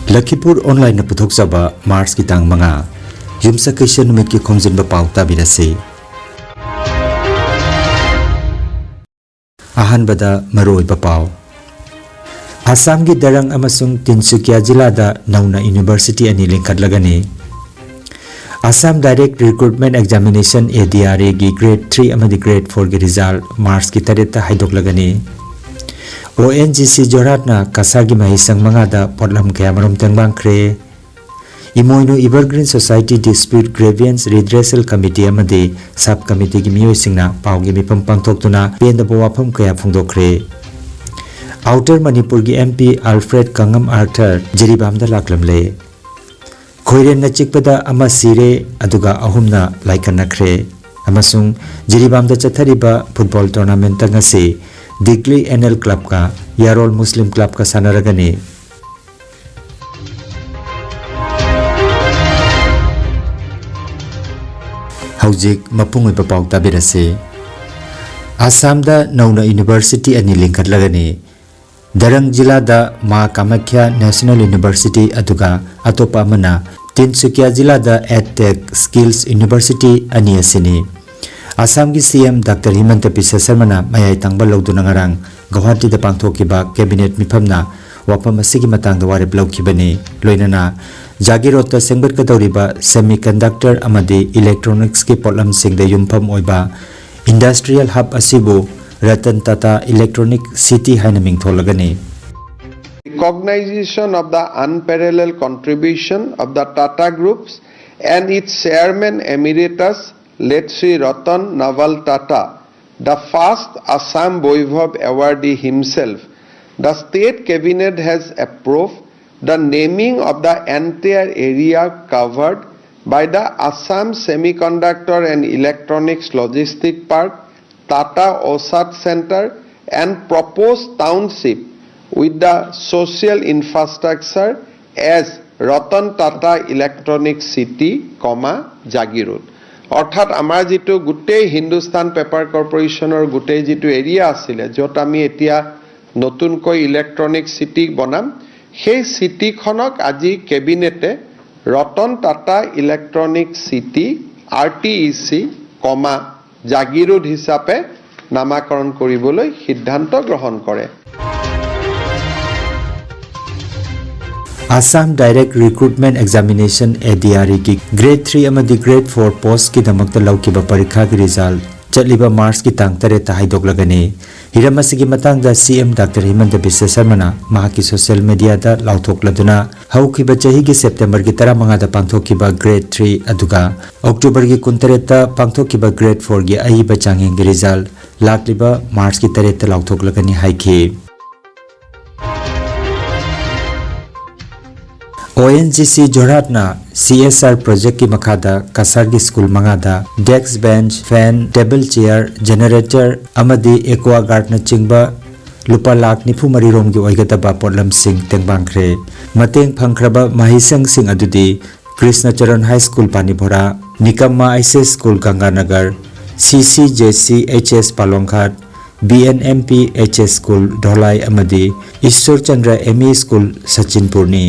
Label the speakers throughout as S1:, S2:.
S1: Lakhipuronline puthokjaba Mars ki tang manga yumsa kaisa numit ki Khomjinba Pao tabirase ahanbada maroiba Pao Assam gi Darang amasung Tinsukia jila da nauna University ani lingkhatlagani Assam Direct Recruitment Examination ADRA gi grade 3 amadi grade 4 gi result Mars ki tareta haidoklagani ONGC Joratna Kasagi Mahisang Mangada Potlam Kamarum Tangbangkre Imoino Evergreen Society Dispute Grievance Redressal Committee Amade Subcommittee Gimio Singna Paugi Mipam Pangtoktuna Penda Bawapam Kaya Fungdokre Outer Manipur gi MP Alfred Kangam Arthur Jiribamda Laklamle Khoiren na chikpada ama sire aduga ahumna laikanakre amasung Jiribamda chathariba football tournament tangase Digli NL Club ka Yarol Muslim Club ka sanaragani Haujik mapungoi papau tabirase Assam da nauna University ani lingkhatlagani Darang jila da Ma Kamakhya National University aduga atopa amana Tinsukia jila da EdTech Skills University ani asini Assam ki CM Dr. Himanta Biswa Sarmana mayai tangba lawduna ngarang Guwahati da pangthokiba cabinet mifamna wapam asigi matang da warib lawkhibani loinana Jagirota sengbat kadawriba semiconductor amadi electronics ki potlam singda yumpham oiba industrial hub asibu Ratan Tata Electronic City haina mingtholagani
S2: Recognition of the unparalleled contribution of the Tata groups and its chairman emeritus late Sri Ratan Naval Tata, the first Assam Vaibhav awardee himself, the state cabinet has approved the naming of the entire area covered by the Assam Semiconductor and Electronics Logistic Park, Tata OSAT Center and proposed township with the social infrastructure as Ratan Tata Electronic City, Jagirod. অর্থাৎ আমাৰ যেটো গুটেই Hindustan paper কৰ্পোৰেচনৰ গুটেই যেটো area আছিল যত আমি এতিয়া নতুনকৈ ইলেক্ট্ৰনিক সিটি বনাম সেই সিটিখনক আজি কেবিনেটে ৰতন টাটা ইলেক্ট্ৰনিক সিটি আৰটিইসি, জাগিৰোড হিচাপে নামাকৰণ কৰিবলৈ সিদ্ধান্ত গ্ৰহণ কৰে
S1: Assam Direct Recruitment Examination ADRA ki grade 3 amadi grade 4 post ki damakta lawkiba parikha ki result chatliba Mars ki tang tare ta haidoklagani hiramasigi matang da CM Dr. Himanta Biswa Sarmana mahaki social media da lauthokladuna haukiba chahi ki September ki 15 da pangthokiba grade 3 aduga October ki 13 da pangthokiba grade 4 gi aiba changheng ki result lakliba Mars ki tare ta lauthoklagani haiki ONGC Joratna CSR project ki makhada Kasargi school mangada desk bench fan table chair generator amadi aquaguard na chingba lupa lakh nifu mari rom gi oigataba potlam sing tengbangkhre mateng phangkhraba mahisang sing adudi Krishna Charan High School Panibhora Nikamma ICS School Ganganagar CCJC HS Palongkhat BNMP HS School Dholai amadi Ishwar Chandra ME School Sachinpurni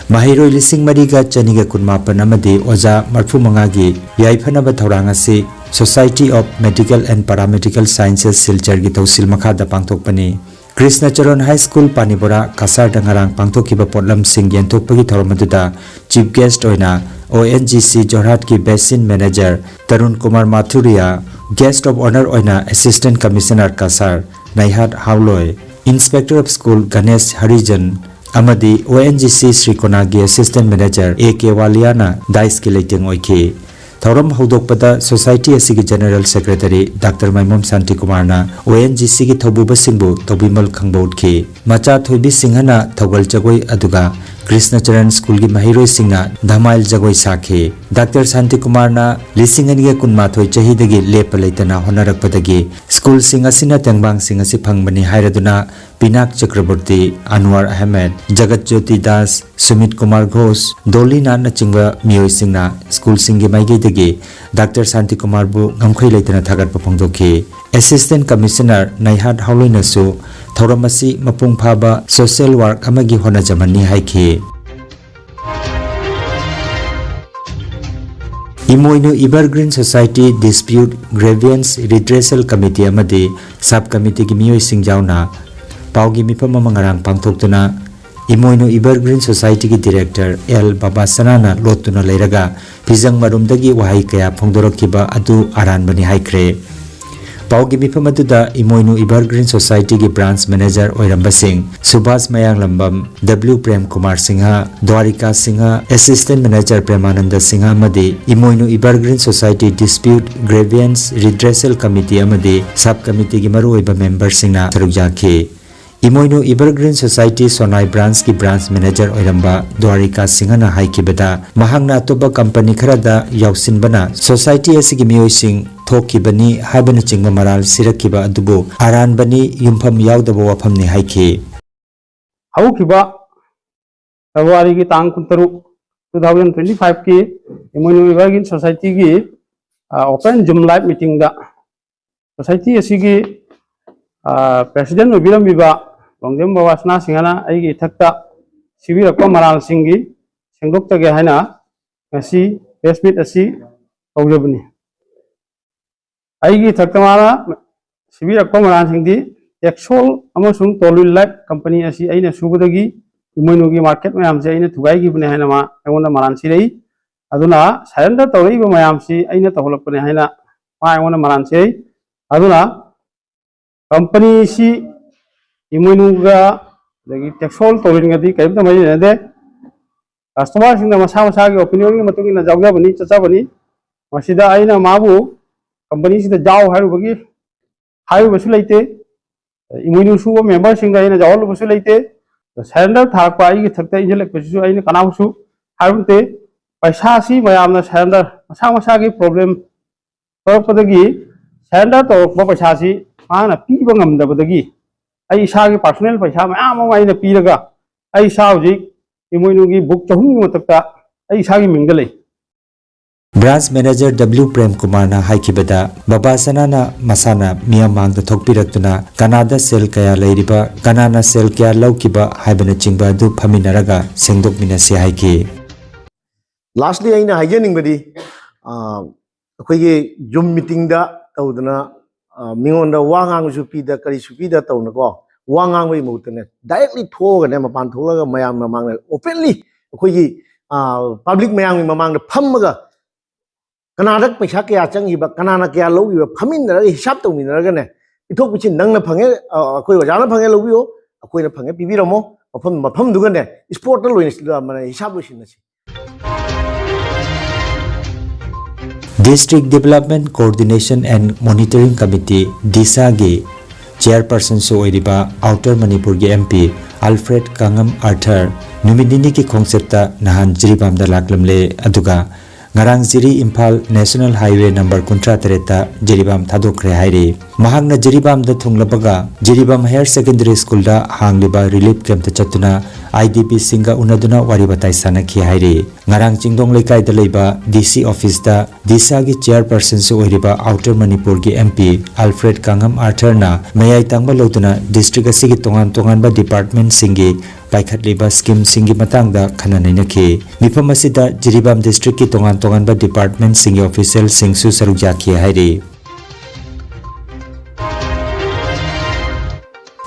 S1: Mahiroi lising mariga chaniga kunmapan amadi oja marfu mangagi yaifanaba thaurang asi Society of Medical and Paramedical Sciences Silchar gi tawsil makhada pangthokpani Krishna Charan High School Panibora Kasar dangarang pangthokiba potlam sing yenthokpagi thoromaduda chief guest oina ONGC Jorhat ki Basin Manager Tarun Kumar Mathuria guest of honor oina Assistant Commissioner Kasar Naihat Hauloi Inspector of School Ganesh Harijan Amadi ONGC Sri Konagi Assistant Manager AK Waliana Dais ki leiting oike Thauram hodokpada Society asigi General Secretary Dr. Maimom Santi Kumarna ONGC ki thobuba singbu tobimal khangbautki macha thoibi singhana thogal jagoi aduga Krishna Charan School ki mahiroi singna dhamail jagoi sakhe Dr. Santi Kumarna lisingani kunmathoi chahidagi lepalaitana honarakpadagi school singasina tengbang singasi phangbani hairaduna Pinak Chakraborty Anwar Ahmed Jagat Jyoti Das Sumit Kumar Ghosh Doli Nana Chingwa Miyoi Singna School Singi Maigi Degi Dr. Santi Kumar Bu Ngamkhoi Leitana Thagat Papongdoki Assistant Commissioner Naihat Hauloinasu Thauramasi Mapung Phaba Social Work Amagi Honajamani Haiki Imoinu Evergreen Society Dispute Grievance Redressal Committee amadi Subcommittee gi miyoi singjauna paugi mifam mangarang pangthoktuna Imoinu Evergreen Society ki Director L Babasanana lotuna leiraga Pizang marumdagi wahai kaya phongdorokkiba adu aranbani haikre paugi mifam aduda Imoinu Evergreen Society ki Branch Manager Oiramba Singh Subhas Mayang Lambam W Prem Kumar Singha Dwarika Singha Assistant Manager Premananda Singha amadi Imoinu Evergreen Society Dispute Grievance Redressal Committee amadi Subcommittee gi maru oiba member singna sarukjaki Imoinu Evergreen Society Sonai Branch ki Branch Manager Oiramba Dwarika Singhana haikibada mahangna atoba company kharada yausinbana society asigi miyoi sing thokibani haibana chingba maral sirakiba adubu aranbani yumpham yaudaba wafamni haiki
S3: haukiba February ki tang 2025 ki Imoinu Evergreen Society ki open Zoom live meeting da society asigi President Obirambiba Khomjinba Pao Singhana aigi thakta sibirakpa maral singi sengdoktage haina ngasi press meet asi hojabani aigi thakta mara sibirakpa maral singdi Texol amasung Tolwil Life Company asi aina subudagi Imoinu gi market mayam se aina thugai gi bune haina ma aigona maran sirei aduna surrender tawrei ba mayam si aina tawlapane haina ma aigona maran sirei aduna company si Imoinu ga dagi Texol Tolwil ngadi kaimta mai nade customer singna masa masa gi opinion gi matungi na jawja bani chacha bani masida aina mabu company sida jaw haru bagi haru basu leite Imoinu su member singa aina jawal basu leite surrender thak pa gi thakta injelek basu aina kanau su harunte paisa si mayamna surrender masa masa gi problem torpadagi surrender to ba paisa si ana pi ba ngamdabadagi ai isagi personal paisa mayam ma aina piraga ai sa hojik Imoinu gi book chahum matakta ai isagi mingdalei
S1: Branch Manager W Prem Kumar na haikibada Babasanana masana miyamang da thokpiraktuna Kanada sel kaya leiriba Kanana sel kaya laukiba haibana chingba du phaminaraga sengdokminasi haiki
S4: Lastly aina haijaningbadi akhoi Zoom meeting da tawdana mingonda wangang supi da kari supi da tawna ko wangang bai mutane directly thoga ne mapan tholaga mayam mamang openly akhoi public mayam mamang da phammaga Kanada paisa kaya changiba kanana kaya logiba phaminaraga hisab tawminaraga ne ithok pichi nangna phange akhoi wajana phange logiyo akhoi na phange pibiramo mafam duga ne sport da loina mana hisab losinasi
S1: District Development Coordination and Monitoring Committee DISA gi Chairperson so oiriba Outer Manipur gi MP Alfred Kangam Arthur numidini ki khongchepta nahan jiribam da laklamle aduga ngarang jiri Imphal National Highway number 13 ta jiribam thadokre hairi mahangna jiribam da thunglabaga jiribam Higher Secondary School da hangliba relief camp ta chatuna IDP singa unaduna wari batai sanaki hairi ngarang chingdong lekai da leiba DC office da DISA gi chairperson so oiriba Outer Manipur gi MP Alfred Kangam Arthur na mayai tangba loduna district asigi tongan ba department singi paikhatliba scheme singi matangda khananainaki mifam asida jiribam district ki tongan ba department singi official singsu sarukjaki hairi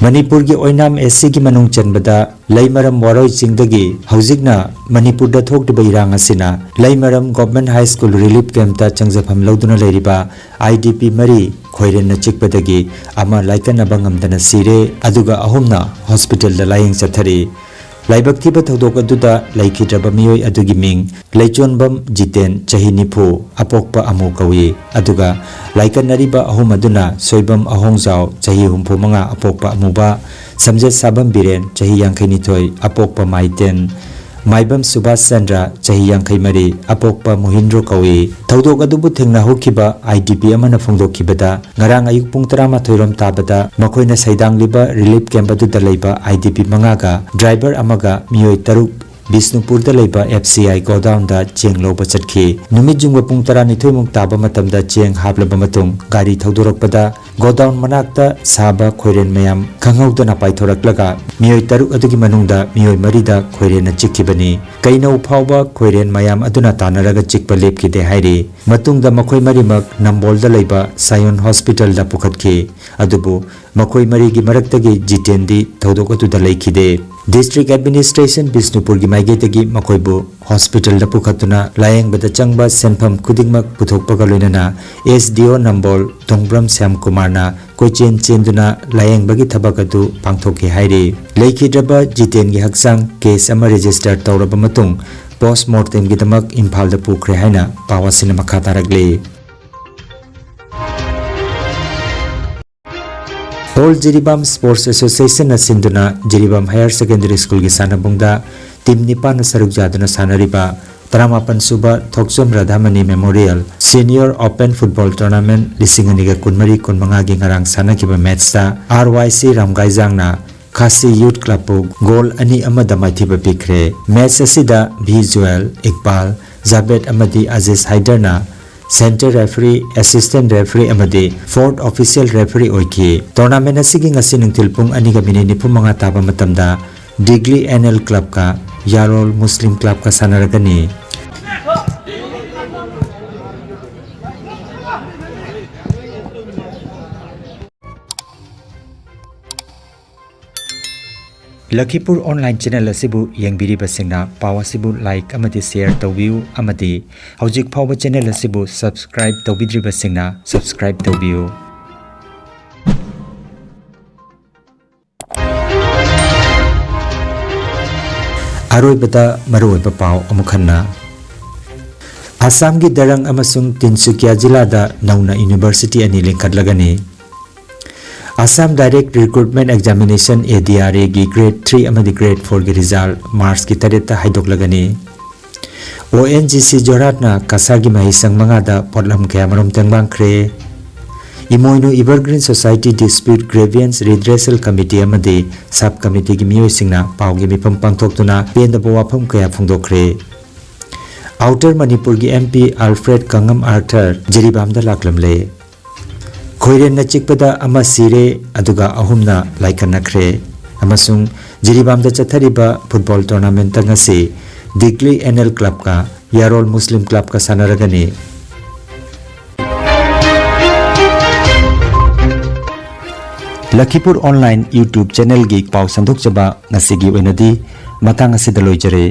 S1: Manipur gi oinam SC gi manung chanbada leimaram waroi chingdagi haujikna Manipur da thokdiba irang asina leimaram government high school relief camp ta changjafam loduna leiriba IDP mari khoiren na chikpadagi ama laikana bangamdana sire aduga ahumna hospital da laying chathari laibaktiba thodok aduda laikhidraba miyoi adugi ming leichonbam jiten chahi nifu apokpa amu kawi aduga laikanariba ahum aduna soibam ahongjaw chahi humpu manga apokpa amuba samjet sabam biren chahi yangkhaini thoi apokpa maiten maibam Subhas Chandra chahi yangkai mari apokpa Mohindro kawi thodok adubu thengna hokiba IDP amana phongdokkibada ngarang ayuk pung 13 rom tabada makoina saidangliba relief camp adu dalaiba IDP mangaga driver amaga miyoi taruk Bisnupur da leiba FCI godown da cheng loba chatki numit jungwa pung 12 muk taba matamda cheng hablaba matung gari thodorokpada godown मनाक्ता साबा Khoiren मयाम खंगौदना पाइथोरक्लगा मियोय तरुक अदुगी मनुंगदा मियोय मरिदा खोइरेन चिक्किबनी कइनौ फावबा खोइरेन मयाम अदुना तानरगा चिक्पा लेपकिदे हाइरे मतुंगदा मखोय मरिमक नंबोलदा लैबा सायोन hospital दा पुखतखि अदुबु मखोय मरिगी मरक्तगी जितेंदी थौदोक अदुदा लैखिदे district administration Bishnupur की माइगेतगी मखोयबु hospital दा पुखतुना लायंगबदा चंगबा सेनफम खुदिंगमक पुथोकपगा लोइनना SDO Nambol तोंगब्रम Shyam कुमारना कोइचेन चेंदुना लायंगबगी थबक अदु पांगथोके हाइरे लैखिद्रबा जितेन की हक्सांग case अमा register तौरबा मतुंग postmortem गिदमक Imphal दा पुखरे हाइना पावासिना मखा तारगले All Jiribam Sports Association Asinduna Jiribam Higher Secondary School की सानबुंगदा टीम निपान सरुक जादुना सानरिबा 38 सुबा Thoksom Radhamani memorial senior open football tournament लिसिंगनिगा कुनमरी कुनमंगा गी ngarang सानकिबा मैचता RYC रामगाइजांगना खासी यूथ क्लब गोल अनि अमदा माइथिबा पिखरे मैच असिदा भिजुअल इकबाल जाबेद अमदी अजीज हाइदरना सेंटर रेफरी असिस्टेंट रेफरी अमदी फोर्थ ऑफिशियल रेफरी ओइकी टूर्नामेंट असिगी ngasi nungtil pung 2:45 ताबा मतमदा डिग्ली एनएल क्लब का यारोल मुस्लिम क्लब का सानरगनी लखीपुर ऑनलाइन चैनल असिबु यंगबिरिबा सिंगना पाव असिबु लाइक अमदी शेयर तौबियु अमदी हौजिक फावबा चैनल असिबु सब्सक्राइब तौबिद्रिबा सिंगना सब्सक्राइब तौबियु अरोइबदा मरोइबा पाव अमुखन्ना आसाम की दरंग अमसुंग तिनसुकिया जिला दा नौना यूनिवर्सिटी अनि लिंखटलगनी Assam direct recruitment examination ADRA की ग्रेड 3 अमदी ग्रेड 4 की रिजल्ट मार्च की तरेता हाइदोकलगनी ONGC जोराटना कासागी महिसंग मंगादा पोटलम कया मरुम तंगबांखरे इमोइनो evergreen society dispute grievance redressal committee अमदी सब कमिटी की मियोइसिंगना पावगी मिफम पांगथोक्तुना पेंदबो वाफम कया फुंगदोखरे आउटर मणिपुर की MP अल्फ्रेड कंगम आर्थर जिरीबामदा लाकलमले खोइरेन नचिकपदा अमा सिरे अदुगा अहुमना लाइकनखरे अमसुंग जिरीबामदा चथरिबा फुटबॉल टूर्नामेंट तंगसी डिग्ली एनएल क्लब का यारोल मुस्लिम क्लब का सानरगनी लखीपुर ऑनलाइन यूट्यूब चैनल की पाव संदुक जबा नसीगी ओइनदी मतंग असिदा लोइजरे।